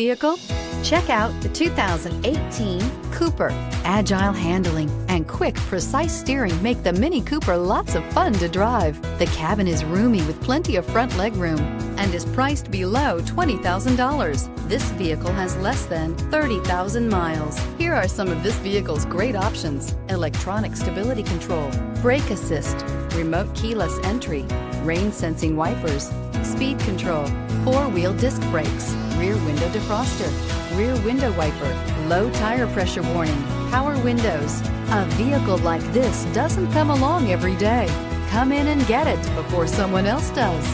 vehicle? Check out the 2018 Cooper. Agile handling and quick, precise steering make the Mini Cooper lots of fun to drive. The cabin is roomy with plenty of front legroom and is priced below $20,000. This vehicle has less than 30,000 miles. Here are some of this vehicle's great options: electronic stability control, brake assist, remote keyless entry, rain sensing wipers, speed control, four-wheel disc brakes, rear window defroster, rear window wiper, low tire pressure warning, power windows. A vehicle like this doesn't come along every day. Come in and get it before someone else does.